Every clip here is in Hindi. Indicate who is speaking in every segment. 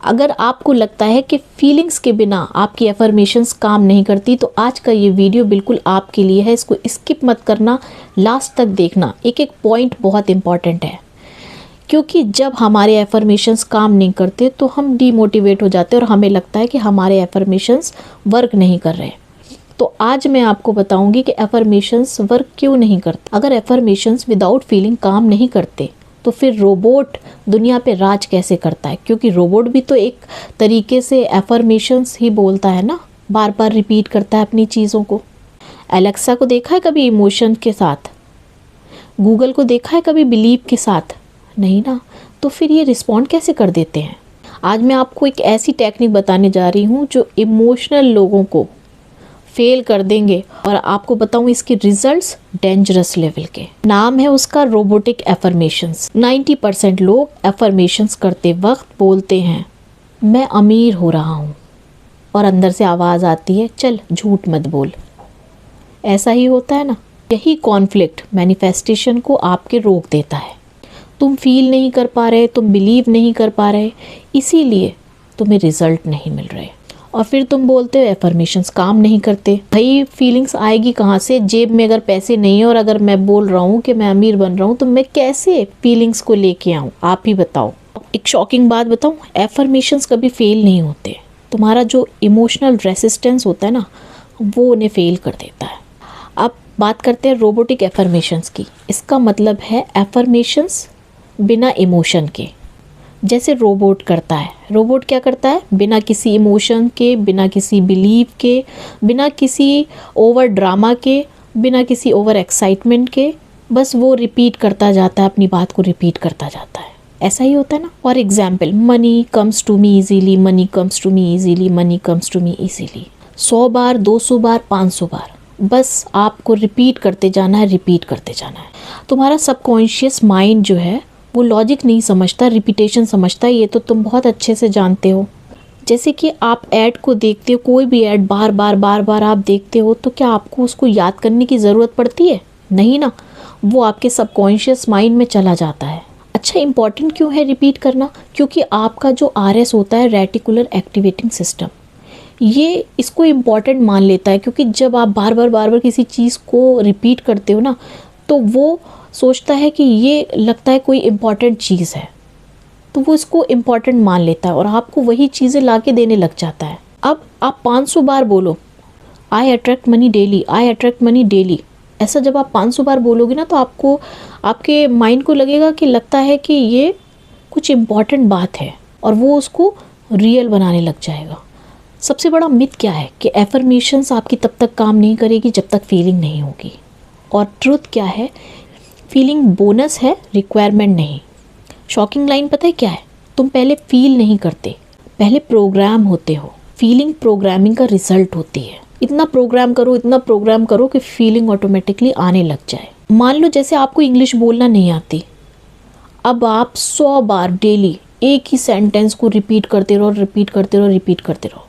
Speaker 1: अगर आपको लगता है कि फीलिंग्स के बिना आपकी एफर्मेशंस काम नहीं करती, तो आज का ये वीडियो बिल्कुल आपके लिए है। इसको स्किप मत करना, लास्ट तक देखना। एक एक पॉइंट बहुत इंपॉर्टेंट है, क्योंकि जब हमारे एफर्मेशंस काम नहीं करते तो हम डीमोटिवेट हो जाते हैं और हमें लगता है कि हमारे एफर्मेशंस वर्क नहीं कर रहे। तो आज मैं आपको बताऊंगी कि एफर्मेशंस वर्क क्यों नहीं करते। अगर एफर्मेशंस विदाउट फीलिंग काम नहीं करते तो फिर रोबोट दुनिया पे राज कैसे करता है? क्योंकि रोबोट भी तो एक तरीके से एफर्मेशंस ही बोलता है ना, बार बार रिपीट करता है अपनी चीज़ों को। एलेक्सा को देखा है कभी इमोशन के साथ? गूगल को देखा है कभी बिलीव के साथ? नहीं ना। तो फिर ये रिस्पॉन्ड कैसे कर देते हैं? आज मैं आपको एक ऐसी टेक्निक बताने जा रही हूँ जो इमोशनल लोगों को फेल कर देंगे, और आपको बताऊं इसके रिजल्ट्स डेंजरस लेवल के। नाम है उसका रोबोटिक एफर्मेशंस। 90% लोग एफर्मेशंस करते वक्त बोलते हैं मैं अमीर हो रहा हूँ, और अंदर से आवाज़ आती है चल झूठ मत बोल। ऐसा ही होता है ना। यही कॉन्फ्लिक्ट मैनिफेस्टेशन को आपके रोक देता है। तुम फील नहीं कर पा रहे, तुम बिलीव नहीं कर पा रहे, इसीलिए तुम्हें रिजल्ट नहीं मिल रहे, और फिर तुम बोलते हो एफर्मेशंस काम नहीं करते। भाई फीलिंग्स आएगी कहाँ से? जेब में अगर पैसे नहीं है और अगर मैं बोल रहा हूँ कि मैं अमीर बन रहा हूँ, तो मैं कैसे फीलिंग्स को लेके आऊँ? आप ही बताओ। एक शॉकिंग बात बताऊँ, एफर्मेशंस कभी फेल नहीं होते। तुम्हारा जो इमोशनल रेसिस्टेंस होता है ना, वो उन्हें फेल कर देता है। अब बात करते हैं रोबोटिक एफर्मेशंस की। इसका मतलब है एफर्मेशंस बिना इमोशन के, जैसे रोबोट करता है। रोबोट क्या करता है? बिना किसी इमोशन के, बिना किसी बिलीव के, बिना किसी ओवर ड्रामा के, बिना किसी ओवर एक्साइटमेंट के, बस वो रिपीट करता जाता है, अपनी बात को रिपीट करता जाता है। ऐसा ही होता है ना। For example, money comes to me easily, money comes to me easily, money comes to me easily. 100 बार, 200 बार, 500 बार, बस आपको रिपीट करते जाना है, रिपीट करते जाना है। तुम्हारा सबकॉन्शियस माइंड जो है वो लॉजिक नहीं समझता, रिपीटेशन समझता है। ये तो तुम बहुत अच्छे से जानते हो। जैसे कि आप ऐड को देखते हो, कोई भी ऐड बार बार आप देखते हो, तो क्या आपको उसको याद करने की ज़रूरत पड़ती है? नहीं ना। वो आपके सबकॉन्शियस माइंड में चला जाता है। अच्छा, इम्पॉर्टेंट क्यों है रिपीट करना? क्योंकि आपका जो RS होता है, रेटिकुलर एक्टिवेटिंग सिस्टम, ये इसको इम्पॉर्टेंट मान लेता है। क्योंकि जब आप बार बार किसी चीज़ को रिपीट करते हो ना, तो वो सोचता है कि ये लगता है कोई इम्पॉर्टेंट चीज़ है, तो वो इसको इम्पॉर्टेंट मान लेता है और आपको वही चीज़ें ला के देने लग जाता है। अब आप 500 बार बोलो आई अट्रैक्ट मनी डेली, आई अट्रैक्ट मनी डेली। ऐसा जब आप 500 बार बोलोगे ना, तो आपको, आपके माइंड को लगेगा कि लगता है कि ये कुछ इम्पॉर्टेंट बात है, और वो उसको रियल बनाने लग जाएगा। सबसे बड़ा मिथ क्या है कि एफर्मेशंस आपकी तब तक काम नहीं करेगी जब तक फीलिंग नहीं होगी। और ट्रुथ क्या है? फीलिंग बोनस है, रिक्वायरमेंट नहीं। शॉकिंग लाइन पता है क्या है? तुम पहले फील नहीं करते, पहले प्रोग्राम होते हो। फीलिंग प्रोग्रामिंग का रिजल्ट होती है। इतना प्रोग्राम करो, इतना प्रोग्राम करो कि फीलिंग ऑटोमेटिकली आने लग जाए। मान लो जैसे आपको इंग्लिश बोलना नहीं आती, अब आप 100 बार डेली एक ही सेंटेंस को रिपीट करते रहो, रिपीट करते रहो, रिपीट करते रहो,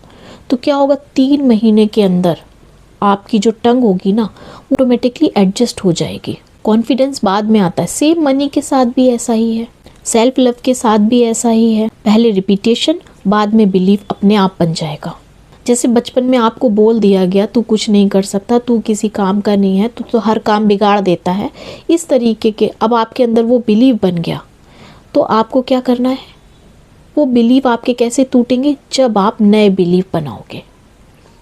Speaker 1: तो क्या होगा? 3 महीने के अंदर आपकी जो टंग होगी ना, ऑटोमेटिकली एडजस्ट हो जाएगी। कॉन्फिडेंस बाद में आता है। सेम मनी के साथ भी ऐसा ही है, सेल्फ लव के साथ भी ऐसा ही है। पहले रिपीटेशन, बाद में बिलीव अपने आप बन जाएगा। जैसे बचपन में आपको बोल दिया गया तू कुछ नहीं कर सकता, तू किसी काम का नहीं है, तू तो हर काम बिगाड़ देता है, इस तरीके के अब आपके अंदर वो बिलीव बन गया। तो आपको क्या करना है? वो बिलीव आपके कैसे टूटेंगे? जब आप नए बिलीव बनाओगे,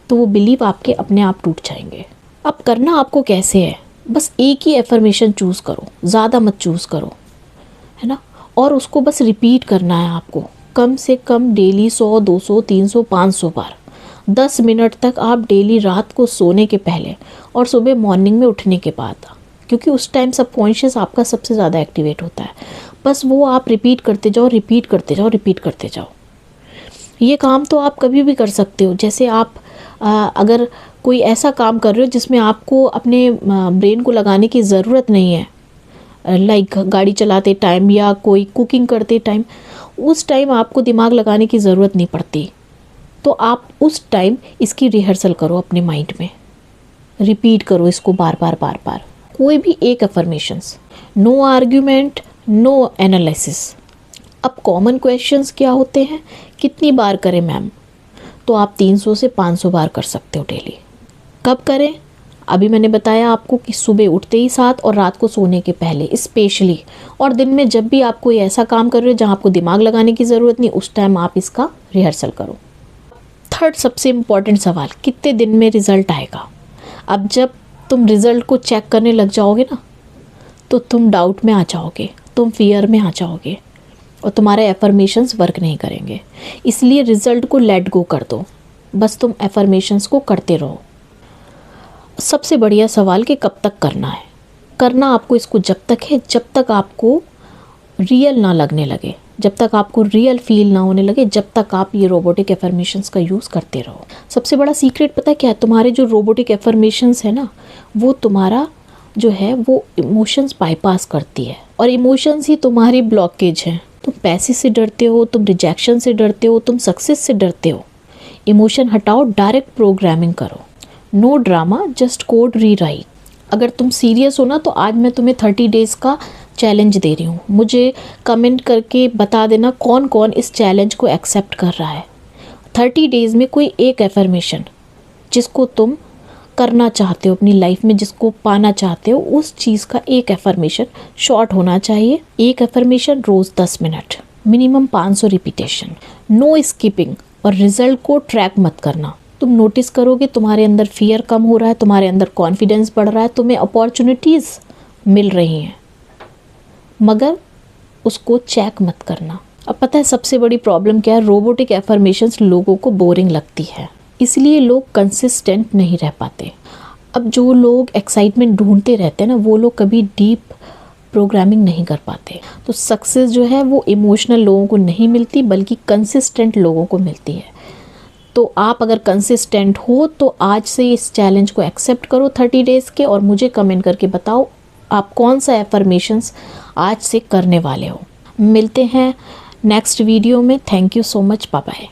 Speaker 1: तो वो बिलीव आपके अपने आप टूट जाएंगे। अब करना आपको कैसे है? बस एक ही एफर्मेशन चूज़ करो, ज़्यादा मत चूज़ करो, है ना। और उसको बस रिपीट करना है आपको, कम से कम डेली 100, 200, 300, 500 बार। 10 मिनट तक आप डेली, रात को सोने के पहले और सुबह मॉर्निंग में उठने के बाद, क्योंकि उस टाइम सबकॉन्शियस आपका सबसे ज़्यादा एक्टिवेट होता है। बस वो आप रिपीट करते जाओ, रिपीट करते जाओ, रिपीट करते जाओ। ये काम तो आप कभी भी कर सकते हो। जैसे आप अगर कोई ऐसा काम कर रहे हो जिसमें आपको अपने ब्रेन को लगाने की ज़रूरत नहीं है, लाइक गाड़ी चलाते टाइम या कोई कुकिंग करते टाइम, उस टाइम आपको दिमाग लगाने की ज़रूरत नहीं पड़ती, तो आप उस टाइम इसकी रिहर्सल करो अपने माइंड में, रिपीट करो इसको बार बार। कोई भी एक affirmations, no argument, no analysis, अब कॉमन क्वेश्चंस क्या होते हैं, कितनी बार करें मैम? तो आप 300 से 500 बार कर सकते हो डेली। कब करें? अभी मैंने बताया आपको कि सुबह उठते ही 7 और रात को सोने के पहले स्पेशली, और दिन में जब भी आप कोई ऐसा काम कर रहे हो जहाँ आपको दिमाग लगाने की ज़रूरत नहीं, उस टाइम आप इसका रिहर्सल करो। थर्ड सबसे इम्पॉर्टेंट सवाल, कितने दिन में रिज़ल्ट आएगा? अब जब तुम रिज़ल्ट को चेक करने लग जाओगे ना, तो तुम डाउट में आ जाओगे, तुम फियर में आ जाओगे और तुम्हारे एफर्मेशंस वर्क नहीं करेंगे। इसलिए रिज़ल्ट को लेट गो कर दो, बस तुम एफर्मेशंस को करते रहो। सबसे बढ़िया सवाल कि कब तक करना है? करना आपको इसको जब तक है जब तक आपको रियल ना लगने लगे, जब तक आपको रियल फील ना होने लगे, जब तक आप ये रोबोटिक एफर्मेशंस का यूज़ करते रहो। सबसे बड़ा सीक्रेट पता है क्या है? तुम्हारे जो रोबोटिक एफर्मेशंस है ना, वो तुम्हारा जो है वो इमोशंस बाईपास करती है, और इमोशंस ही तुम्हारी ब्लॉकेज है। तुम पैसे से डरते हो, तुम रिजेक्शन से डरते हो, तुम सक्सेस से डरते हो। इमोशन हटाओ, डायरेक्ट प्रोग्रामिंग करो। No drama, just code rewrite. अगर तुम सीरियस हो ना, तो आज मैं तुम्हें 30 डेज़ का चैलेंज दे रही हूँ। मुझे कमेंट करके बता देना कौन कौन इस चैलेंज को एक्सेप्ट कर रहा है। 30 डेज़ में कोई एक एफर्मेशन जिसको तुम करना चाहते हो अपनी लाइफ में, जिसको पाना चाहते हो, उस चीज़ का एक एफर्मेशन शॉर्ट होना चाहिए। एक एफर्मेशन रोज़ 10 minute, minimum 500 repetition, no skipping. और रिजल्ट को ट्रैक मत करना। तुम नोटिस करोगे तुम्हारे अंदर फियर कम हो रहा है, तुम्हारे अंदर कॉन्फिडेंस बढ़ रहा है, तुम्हें अपॉर्चुनिटीज़ मिल रही हैं, मगर उसको चेक मत करना। अब पता है सबसे बड़ी प्रॉब्लम क्या है? रोबोटिक एफर्मेशंस लोगों को बोरिंग लगती है, इसलिए लोग कंसिस्टेंट नहीं रह पाते। अब जो लोग एक्साइटमेंट ढूंढते रहते हैं ना, वो लोग कभी डीप प्रोग्रामिंग नहीं कर पाते। तो सक्सेस जो है वो इमोशनल लोगों को नहीं मिलती, बल्कि कंसिस्टेंट लोगों को मिलती है। तो आप अगर कंसिस्टेंट हो तो आज से इस चैलेंज को एक्सेप्ट करो 30 डेज़ के, और मुझे कमेंट करके बताओ आप कौन सा एफर्मेशंस आज से करने वाले हो। मिलते हैं नेक्स्ट वीडियो में। Thank you so much, bye bye.